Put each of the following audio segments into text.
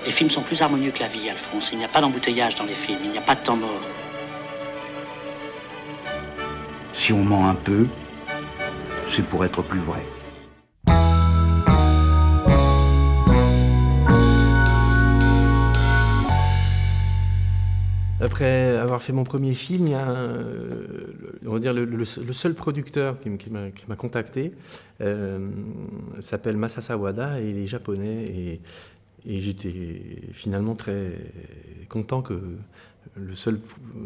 Les films sont plus harmonieux que la vie, Alphonse. Il n'y a pas d'embouteillage dans les films, il n'y a pas de temps mort. Si on ment un peu, c'est pour être plus vrai. Après avoir fait mon premier film, il y a on va dire le seul producteur qui m'a contacté, s'appelle Masashi Wada et il est japonais et j'étais finalement très content que le seul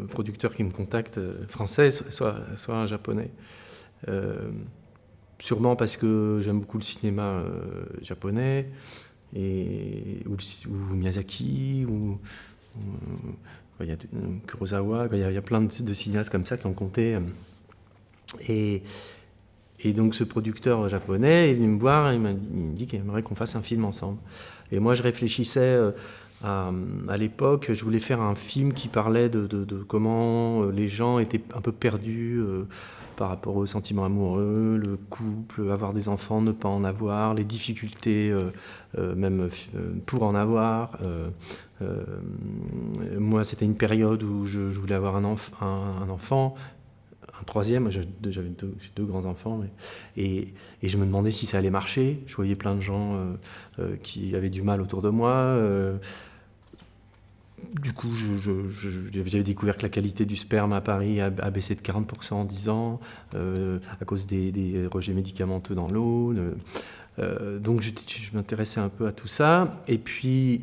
producteur qui me contacte français soit un japonais. Sûrement parce que j'aime beaucoup le cinéma japonais ou Miyazaki il y a Kurosawa, il y a plein de cinéastes comme ça qui ont compté. Et donc ce producteur japonais est venu me voir et il me dit qu'il aimerait qu'on fasse un film ensemble. Et moi je réfléchissais à l'époque, je voulais faire un film qui parlait de comment les gens étaient un peu perdus par rapport aux sentiments amoureux, le couple, avoir des enfants, ne pas en avoir, les difficultés même pour en avoir. Moi, c'était une période où je voulais avoir un enfant, un troisième, j'ai deux grands-enfants, et je me demandais si ça allait marcher. Je voyais plein de gens qui avaient du mal autour de moi. Du coup, j'avais découvert que la qualité du sperme à Paris a baissé de 40% en 10 ans, à cause des rejets médicamenteux dans l'eau. Donc je m'intéressais un peu à tout ça. Et puis,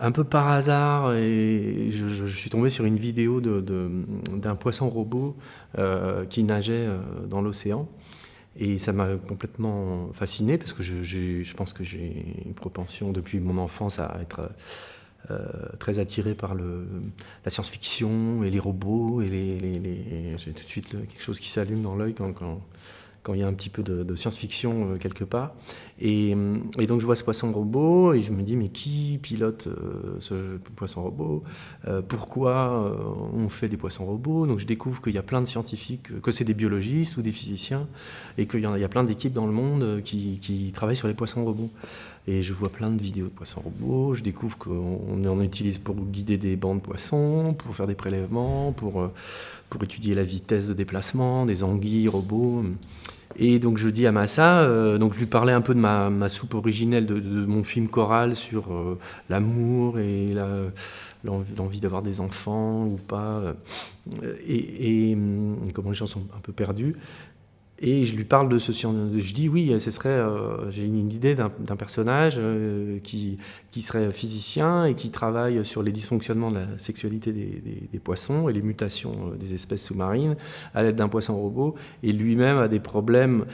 un peu par hasard, je suis tombé sur une vidéo d'un poisson robot qui nageait dans l'océan. Et ça m'a complètement fasciné parce que je pense que j'ai une propension depuis mon enfance à être très attiré par la science-fiction et les robots. J'ai tout de suite quelque chose qui s'allume dans l'œil quand il y a un petit peu de science-fiction quelque part. Et donc je vois ce poisson robot et je me dis mais qui pilote ce poisson robot, pourquoi on fait des poissons robots. Donc je découvre qu'il y a plein de scientifiques, que c'est des biologistes ou des physiciens et qu'il y a plein d'équipes dans le monde qui travaillent sur les poissons robots. Et je vois plein de vidéos de poissons robots, je découvre qu'on en utilise pour guider des bancs de poissons, pour faire des prélèvements, pour étudier la vitesse de déplacement, des anguilles robots. Et donc je dis à Massa, donc je lui parlais un peu de ma soupe originelle de mon film choral sur l'amour et l'envie d'avoir des enfants ou pas, et comment les gens sont un peu perdus. Et je lui parle de ce je dis oui, ce serait, j'ai une idée d'un personnage qui serait physicien et qui travaille sur les dysfonctionnements de la sexualité des poissons et les mutations des espèces sous-marines à l'aide d'un poisson robot. Et lui-même a des problèmes,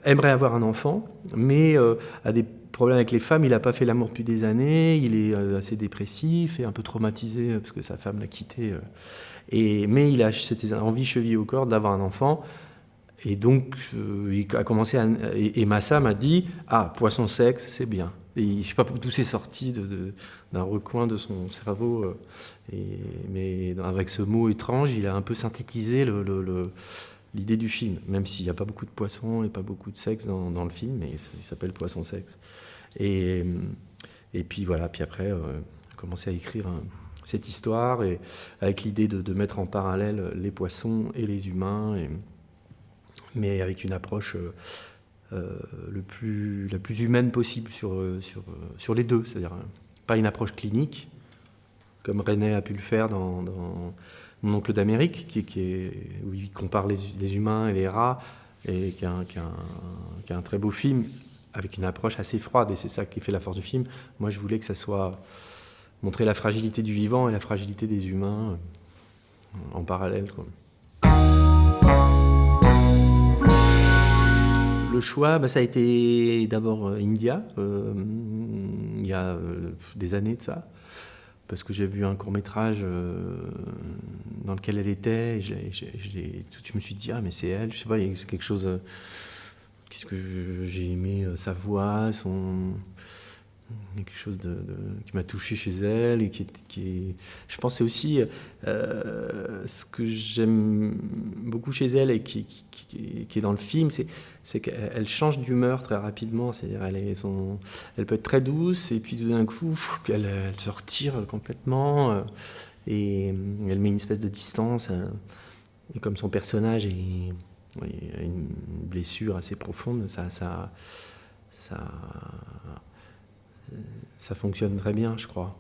aimerait avoir un enfant, mais a des problèmes avec les femmes. Il n'a pas fait l'amour depuis des années, il est assez dépressif et un peu traumatisé parce que sa femme l'a quitté. Mais il a cette envie chevillée au corps d'avoir un enfant. Et donc, il a commencé et Massa m'a dit « Ah, poisson sexe, c'est bien ». Et je ne sais pas d'où c'est sorti d'un recoin de son cerveau. Mais avec ce mot étrange, il a un peu synthétisé l'idée du film. Même s'il n'y a pas beaucoup de poissons et pas beaucoup de sexe dans le film, mais il s'appelle Poisson sexe. Et puis voilà, puis après, j'ai commencé à écrire cette histoire avec l'idée de mettre en parallèle les poissons et les humains, mais avec une approche la plus humaine possible sur les deux. C'est-à-dire pas une approche clinique, comme René a pu le faire dans Mon oncle d'Amérique, où il compare les humains et les rats, et qui est un très beau film, avec une approche assez froide, et c'est ça qui fait la force du film. Moi, je voulais que ça soit montrer la fragilité du vivant et la fragilité des humains en parallèle, quoi. Le choix, ça a été d'abord India, il y a des années de ça, parce que j'ai vu un court-métrage dans lequel elle était, et je me suis dit, ah mais c'est elle, je sais pas, il y a quelque chose, qu'est-ce que j'ai aimé, sa voix, Il y a quelque chose qui m'a touché chez elle et je pense que c'est aussi ce que j'aime beaucoup chez elle et qui est dans le film, c'est qu'elle change d'humeur très rapidement. C'est-à-dire elle peut être très douce et puis tout d'un coup, elle se retire complètement et elle met une espèce de distance. Et comme son personnage a une blessure assez profonde, ça fonctionne très bien, je crois.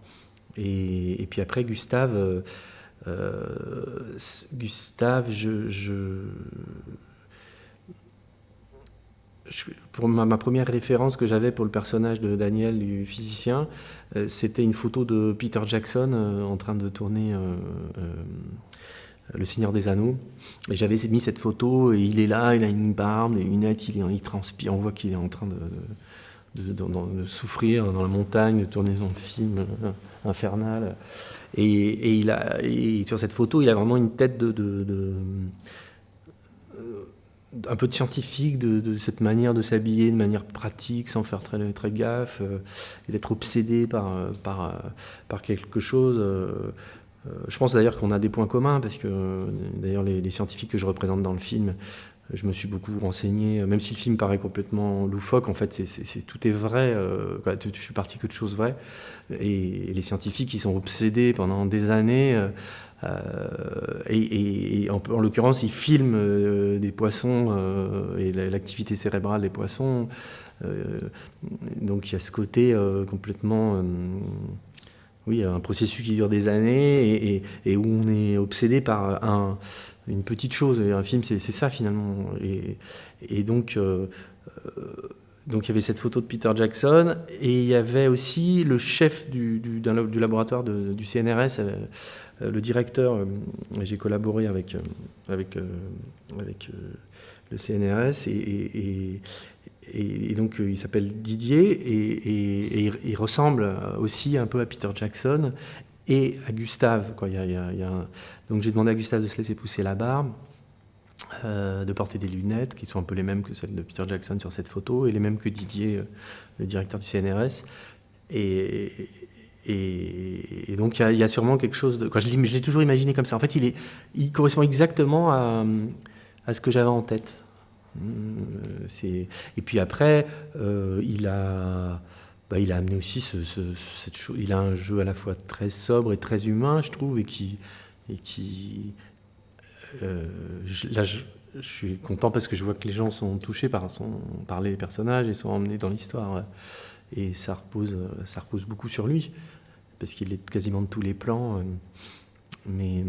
Et puis après, Gustave, pour ma première référence que j'avais pour le personnage de Daniel, du physicien, c'était une photo de Peter Jackson en train de tourner Le Seigneur des Anneaux. Et j'avais mis cette photo, et il est là, il a une barbe, des lunettes, il transpire, on voit qu'il est en train de souffrir dans la montagne, de tourner son film infernal. Et sur cette photo, il a vraiment une tête un peu de scientifique, de cette manière de s'habiller de manière pratique, sans faire très, très gaffe, et d'être obsédé par quelque chose. Je pense d'ailleurs qu'on a des points communs, parce que d'ailleurs les scientifiques que je représente dans le film, je me suis beaucoup renseigné, même si le film paraît complètement loufoque, en fait tout est vrai, je suis parti que de choses vraies, et les scientifiques ils sont obsédés pendant des années, et en l'occurrence ils filment des poissons et l'activité cérébrale des poissons, donc il y a ce côté complètement... Oui, un processus qui dure des années et où on est obsédé par une petite chose. Et un film, c'est ça finalement. Et donc il y avait cette photo de Peter Jackson et il y avait aussi le chef du laboratoire du CNRS, le directeur. J'ai collaboré avec le CNRS et donc il s'appelle Didier et il ressemble aussi un peu à Peter Jackson et à Gustave, quoi. Donc j'ai demandé à Gustave de se laisser pousser la barbe, de porter des lunettes qui sont un peu les mêmes que celles de Peter Jackson sur cette photo et les mêmes que Didier, le directeur du CNRS. Et donc il y a sûrement quelque chose de... Je l'ai toujours imaginé comme ça. En fait, il correspond exactement à ce que j'avais en tête. Et puis après, il a amené aussi cette chose. Il a un jeu à la fois très sobre et très humain, je trouve, là, je suis content parce que je vois que les gens sont touchés par les personnages et sont emmenés dans l'histoire. Et ça repose beaucoup sur lui, parce qu'il est quasiment de tous les plans. Mais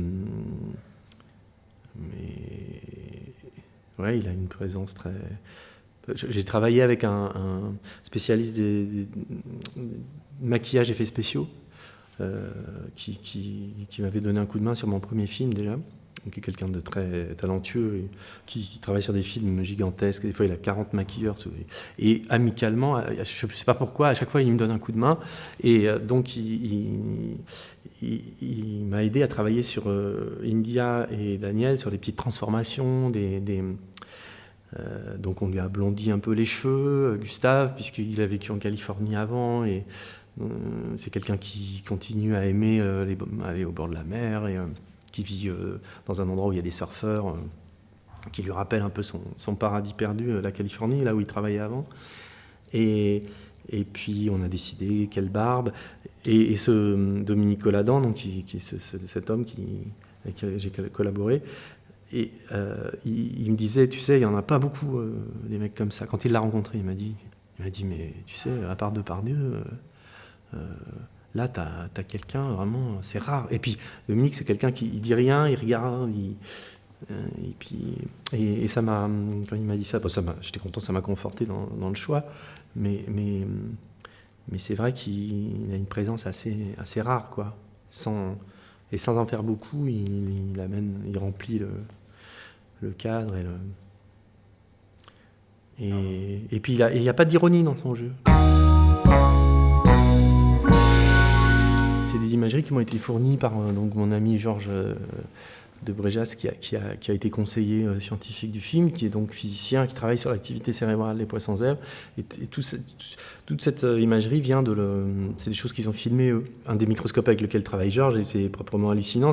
ouais, il a une présence très... J'ai travaillé avec un spécialiste des maquillage effets spéciaux qui m'avait donné un coup de main sur mon premier film déjà, qui est quelqu'un de très talentueux et qui travaille sur des films gigantesques. Des fois, il a 40 maquilleurs. Et amicalement, je ne sais pas pourquoi, à chaque fois, il me donne un coup de main. Et donc, il m'a aidé à travailler sur India et Daniel, sur des petites transformations, donc on lui a blondi un peu les cheveux, Gustave, puisqu'il a vécu en Californie avant, et c'est quelqu'un qui continue à aimer aller au bord de la mer, et qui vit dans un endroit où il y a des surfeurs, qui lui rappelle un peu son paradis perdu, la Californie, là où il travaillait avant. Et puis on a décidé quelle barbe, et ce Dominique Colladan, donc qui est cet homme avec qui j'ai collaboré. Et il me disait, tu sais, il n'y en a pas beaucoup des mecs comme ça. Quand il l'a rencontré, il m'a dit, mais tu sais, à part Depardieu, là, t'as quelqu'un, vraiment, c'est rare. Et puis, Dominique, c'est quelqu'un qui dit rien, il regarde, et ça m'a, quand il m'a dit ça, j'étais content, ça m'a conforté dans le choix, mais c'est vrai qu'il a une présence assez rare, quoi. Sans en faire beaucoup, il remplit le cadre et puis il n'y a pas d'ironie dans son jeu. C'est des imageries qui m'ont été fournies par donc mon ami Georges de Brejas, qui a été conseiller scientifique du film, qui est donc physicien, qui travaille sur l'activité cérébrale des poissons zèbres. Et toute cette imagerie vient c'est des choses qu'ils ont filmées, eux. Un des microscopes avec lequel travaille Georges, et c'est proprement hallucinant.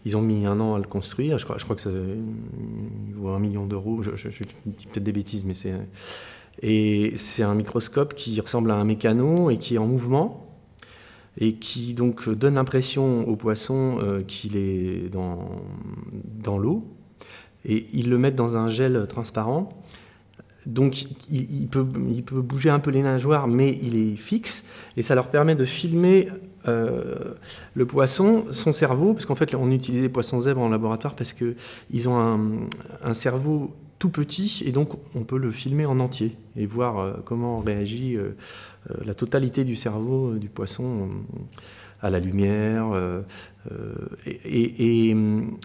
Ils ont mis 1 an à le construire. Je crois que il vaut 1 million d'euros. Je dis peut-être des bêtises, mais c'est un microscope qui ressemble à un mécano et qui est en mouvement, et qui donc donne l'impression au poisson qu'il est dans l'eau, et ils le mettent dans un gel transparent. Donc il peut bouger un peu les nageoires, mais il est fixe, et ça leur permet de filmer le poisson, son cerveau, parce qu'en fait on utilise les poissons zèbres en laboratoire parce qu'ils ont un cerveau tout petit, et donc on peut le filmer en entier et voir comment réagit la totalité du cerveau du poisson à la lumière.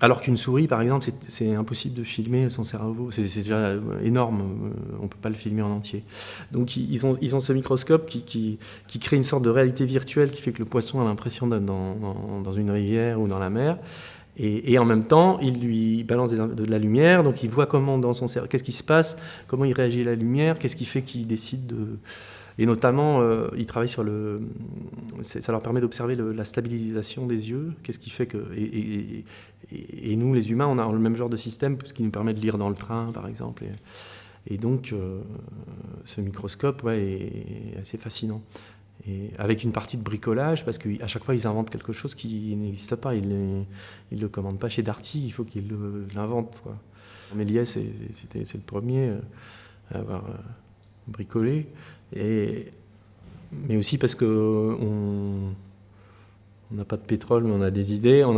Alors qu'une souris, par exemple, c'est impossible de filmer son cerveau, c'est déjà énorme, on ne peut pas le filmer en entier. Donc ils ont ce microscope qui crée une sorte de réalité virtuelle qui fait que le poisson a l'impression d'être dans une rivière ou dans la mer. Et en même temps, il lui balance de la lumière, donc il voit comment dans son cerveau, qu'est-ce qui se passe, comment il réagit à la lumière, qu'est-ce qui fait qu'il décide de... Et notamment, ils travaillent sur ça leur permet d'observer la stabilisation des yeux, qu'est-ce qui fait que... Et nous, les humains, on a le même genre de système, ce qui nous permet de lire dans le train, par exemple. Et donc, ce microscope est assez fascinant. Et avec une partie de bricolage, parce qu'à chaque fois ils inventent quelque chose qui n'existe pas, ils ne le commandent pas chez Darty, il faut qu'ils l'inventent. Méliès, c'est le premier à avoir bricolé, mais aussi parce qu'on n'a pas de pétrole, mais on a des idées, on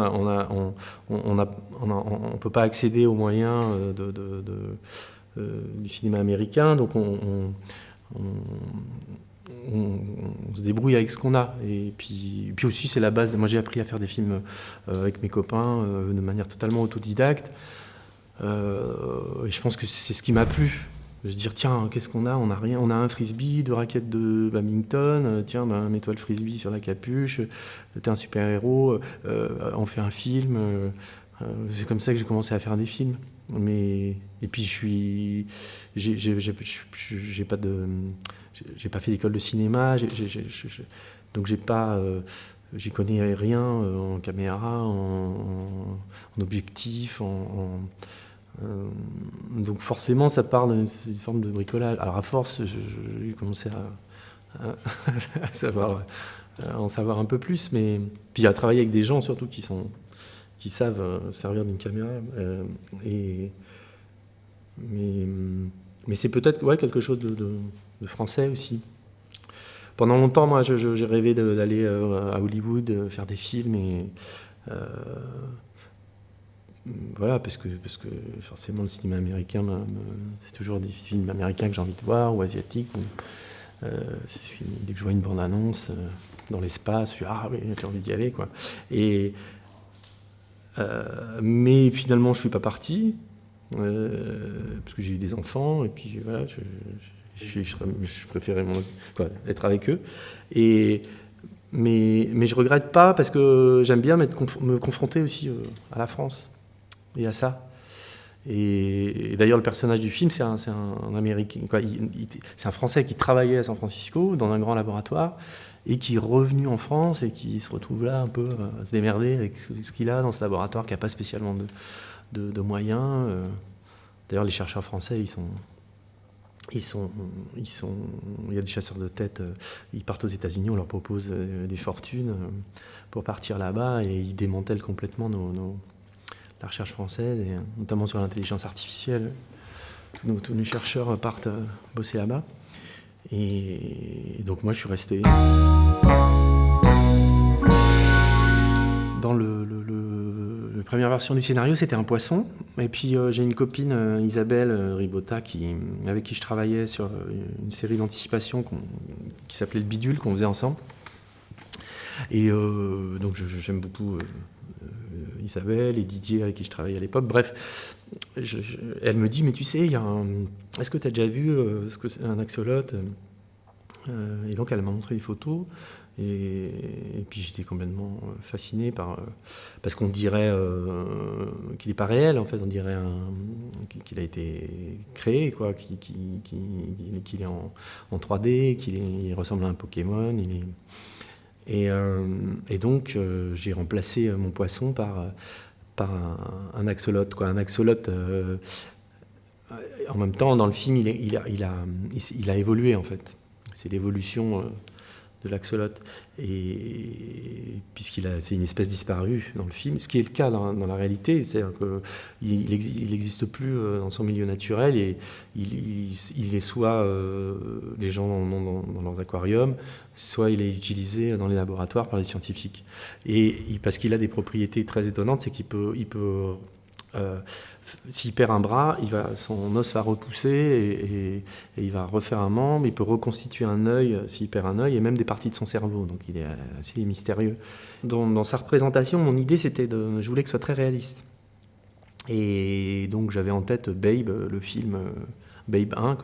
ne peut pas accéder aux moyens du cinéma américain, donc on se débrouille avec ce qu'on a. Et puis aussi, c'est la base. Moi, j'ai appris à faire des films avec mes copains de manière totalement autodidacte. Et je pense que c'est ce qui m'a plu. De se dire, tiens, qu'est-ce qu'on a ? On n'a rien. On a un frisbee, 2 raquettes de badminton. Tiens, mets-toi le frisbee sur la capuche. T'es un super-héros. On fait un film. C'est comme ça que j'ai commencé à faire des films. Et puis, j'ai pas fait d'école de cinéma, donc j'y connais rien en caméra, en objectif, donc forcément ça part d'une forme de bricolage. Alors à force, j'ai commencé à en savoir un peu plus, mais puis à travailler avec des gens surtout qui savent servir d'une caméra, mais c'est peut-être quelque chose de français aussi. Pendant longtemps, moi, j'ai rêvé d'aller à Hollywood, faire des films, et voilà, parce que forcément le cinéma américain, c'est toujours des films américains que j'ai envie de voir, ou asiatiques. Dès que je vois une bande-annonce dans l'espace, je suis oui, j'ai envie d'y aller, quoi. Mais finalement, je suis pas parti. Parce que j'ai eu des enfants, et puis voilà, je préférais être avec eux. Mais je regrette pas, parce que j'aime bien me confronter aussi à la France et à ça. Et d'ailleurs, le personnage du film, c'est un Américain, c'est un Français qui travaillait à San Francisco dans un grand laboratoire, et qui est revenu en France et qui se retrouve là un peu à se démerder avec ce qu'il a dans ce laboratoire, qui n'a pas spécialement de moyens. D'ailleurs, les chercheurs français, il y a des chasseurs de tête, ils partent aux États-Unis, on leur propose des fortunes pour partir là-bas, et ils démantèlent complètement la recherche française, et notamment sur l'intelligence artificielle. Tous les chercheurs partent bosser là-bas. Et donc moi, je suis resté. Dans la première version du scénario, c'était un poisson. Et puis j'ai une copine, Isabelle Ribota, avec qui je travaillais sur une série d'anticipation qui s'appelait Le Bidule, qu'on faisait ensemble. Et donc j'aime beaucoup Isabelle et Didier, avec qui je travaillais à l'époque. Bref, elle me dit, mais tu sais, est-ce que tu as déjà vu ce que c'est un axolote ? Et donc elle m'a montré des photos. Et puis j'étais complètement fasciné parce qu'on dirait qu'il n'est pas réel, en fait, on dirait qu'il a été créé, quoi, qu'il est en 3D, il ressemble à un Pokémon. Et donc j'ai remplacé mon poisson par un axolote, quoi. Un axolote, en même temps, dans le film, il a évolué, en fait. C'est l'évolution de l'axolote, et c'est une espèce disparue dans le film, ce qui est le cas dans la réalité, c'est-à-dire qu'il n'existe plus dans son milieu naturel, et il est soit les gens dans leurs aquariums, soit il est utilisé dans les laboratoires par les scientifiques. Et parce qu'il a des propriétés très étonnantes, c'est qu'il peut s'il perd un bras, son os va repousser et il va refaire un membre. Il peut reconstituer un œil s'il perd un œil, et même des parties de son cerveau. Donc il est assez mystérieux. Dans sa représentation, mon idée, je voulais que ce soit très réaliste. Et donc j'avais en tête Babe, le film Babe 1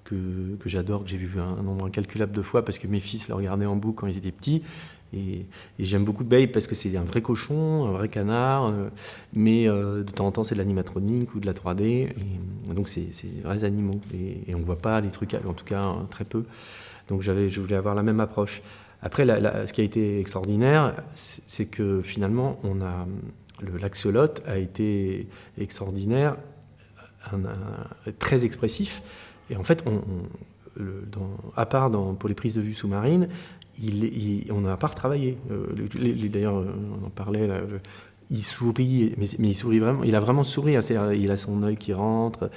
que j'adore, que j'ai vu un nombre incalculable de fois parce que mes fils le regardaient en boucle quand ils étaient petits. Et j'aime beaucoup Babe parce que c'est un vrai cochon, un vrai canard, mais de temps en temps c'est de l'animatronique ou de la 3D, et donc c'est des vrais animaux, et on ne voit pas les trucs, en tout cas très peu. Donc je voulais avoir la même approche. Après, ce qui a été extraordinaire, c'est que finalement l'axolote a été extraordinaire, très expressif, et en fait à part pour les prises de vue sous-marines, on n'a pas retravaillé. D'ailleurs, on en parlait, là, il sourit, mais il sourit vraiment. Il a vraiment souri. Hein, il a son œil qui rentre.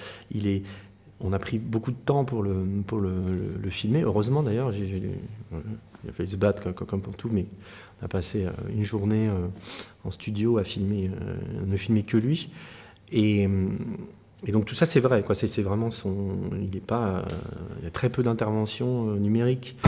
On a pris beaucoup de temps pour le filmer. Heureusement, d'ailleurs, il a fallu se battre comme pour tout, mais on a passé une journée en studio à filmer, ne filmer que lui. Et donc tout ça, c'est vrai, quoi. C'est vraiment il y a très peu d'interventions numériques.